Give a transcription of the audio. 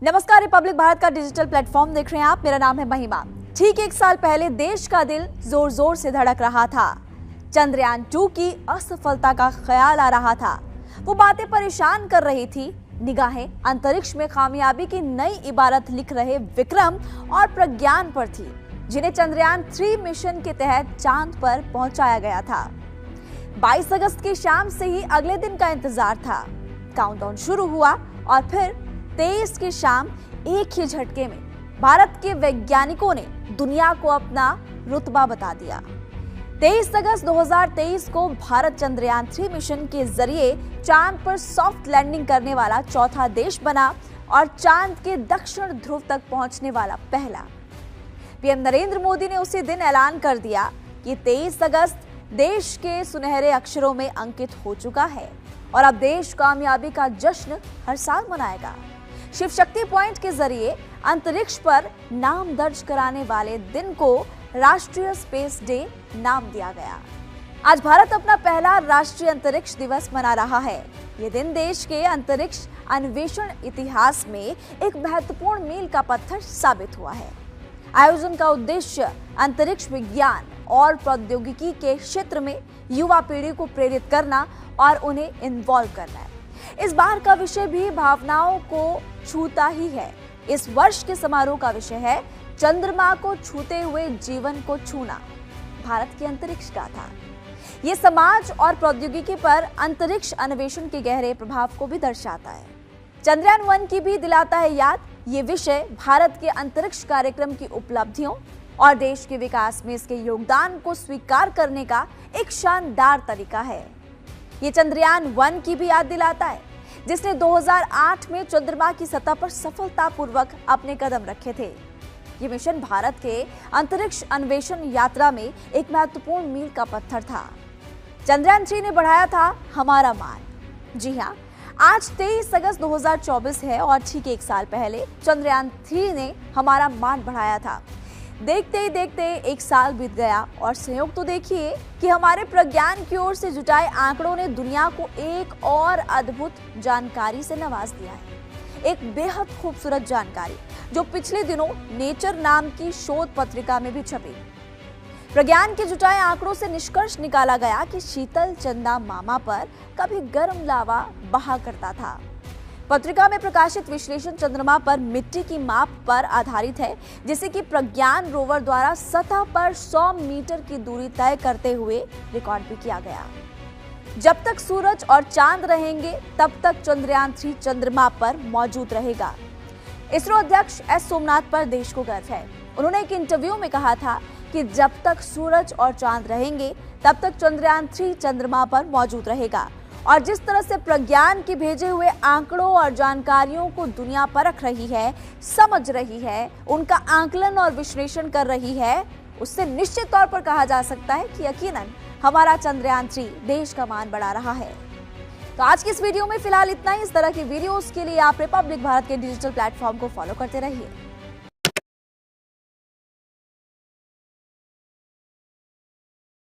नमस्कार, रिपब्लिक भारत का digital platform देख रहे हैं आप। मेरा नाम है महिमा। ठीक एक साल पहले देश का दिल जोर जोर से धड़क रहा था। चंद्रयान 2 की असफलता का ख्याल आ रहा था। वो बातें परेशान कर रही थी। निगाहें अंतरिक्ष में कामयाबी की नई इबारत लिख रहे विक्रम और प्रज्ञान पर थी, जिन्हें चंद्रयान 3 मिशन के तहत चांद पर पहुंचाया गया था। 22 अगस्त की शाम से ही अगले दिन का इंतजार था। काउंटडाउन शुरू हुआ और फिर 23 की शाम एक ही झटके में भारत के वैज्ञानिकों ने दुनिया को अपना रुतबा बता दिया। 23 अगस्त 2023 को भारत चंद्रयान 3 मिशन के जरिए चांद पर सॉफ्ट लैंडिंग करने वाला चौथा देश बना और चांद के दक्षिण ध्रुव तक पहुंचने वाला पहला। पीएम नरेंद्र मोदी ने उसी दिन ऐलान कर दिया कि 23 अगस्त देश के सुनहरे अक्षरों में अंकित हो चुका है और अब देश कामयाबी का जश्न हर साल मनाएगा। शिव शक्ति पॉइंट के जरिए अंतरिक्ष पर नाम दर्ज कराने वाले दिन को राष्ट्रीय स्पेस डे नाम दिया गया। आज भारत अपना पहला राष्ट्रीय अंतरिक्ष दिवस मना रहा है। ये दिन देश के अंतरिक्ष अन्वेषण इतिहास में एक महत्वपूर्ण मील का पत्थर साबित हुआ है। आयोजन का उद्देश्य अंतरिक्ष विज्ञान और प्रौद्योगिकी के क्षेत्र में युवा पीढ़ी को प्रेरित करना और उन्हें इन्वॉल्व करना है। इस बार का विषय भी भावनाओं को छूता ही है। इस वर्ष के समारोह का विषय है चंद्रमा को छूते हुए जीवन को छूना, भारत की अंतरिक्ष गाथा। ये समाज और प्रौद्योगिकी पर अंतरिक्ष अन्वेषण के गहरे प्रभाव को भी दर्शाता है। चंद्रयान 1 की भी दिलाता है याद। ये विषय भारत के अंतरिक्ष कार्यक्रम की उपलब्धियों और देश के विकास में इसके योगदान को स्वीकार करने का एक शानदार तरीका है। ये चंद्रयान 1 की भी याद दिलाता है, जिसने 2008 में चंद्रमा की सतह पर सफलतापूर्वक अपने कदम रखे थे। ये मिशन भारत के अंतरिक्ष अन्वेषण यात्रा में एक महत्वपूर्ण मील का पत्थर था। चंद्रयान 3 ने बढ़ाया था हमारा मान। जी हाँ, आज 23 अगस्त 2024 है और ठीक एक साल पहले चंद्रयान 3 ने हमारा मान बढ़ाया था। देखते ही देखते एक साल बीत गया और संयोग तो देखिए कि हमारे प्रज्ञान की ओर से जुटाए आंकड़ों ने दुनिया को एक और अद्भुत जानकारी से नवाज दिया है। एक बेहद खूबसूरत जानकारी जो पिछले दिनों नेचर नाम की शोध पत्रिका में भी छपी। प्रज्ञान के जुटाए आंकड़ों से निष्कर्ष निकाला गया कि शीतल चंदा मामा पर कभी गर्म लावा बहा करता था। पत्रिका में प्रकाशित विश्लेषण चंद्रमा पर मिट्टी की माप पर आधारित है, जिसे कि प्रज्ञान रोवर द्वारा सतह पर 100 मीटर की दूरी तय करते हुए रिकॉर्ड भी किया गया। जब तक सूरज और चांद रहेंगे तब तक चंद्रयान 3 चंद्रमा पर मौजूद रहेगा। इसरो अध्यक्ष एस सोमनाथ पर देश को गर्व है। उन्होंने एक इंटरव्यू में कहा था कि जब तक सूरज और चांद रहेंगे तब तक चंद्रयान 3 चंद्रमा पर मौजूद रहेगा। और जिस तरह से प्रज्ञान के भेजे हुए आंकड़ों और जानकारियों को दुनिया परख रही है, समझ रही है, उनका आकलन और विश्लेषण कर रही है, उससे निश्चित तौर पर कहा जा सकता है कि यकीनन हमारा चंद्रयान 3 देश का मान बढ़ा रहा है। तो आज की इस वीडियो में फिलहाल इतना ही। इस तरह की वीडियोस के लिए आप रिपब्लिक भारत के डिजिटल प्लेटफॉर्म को फॉलो करते रहिए।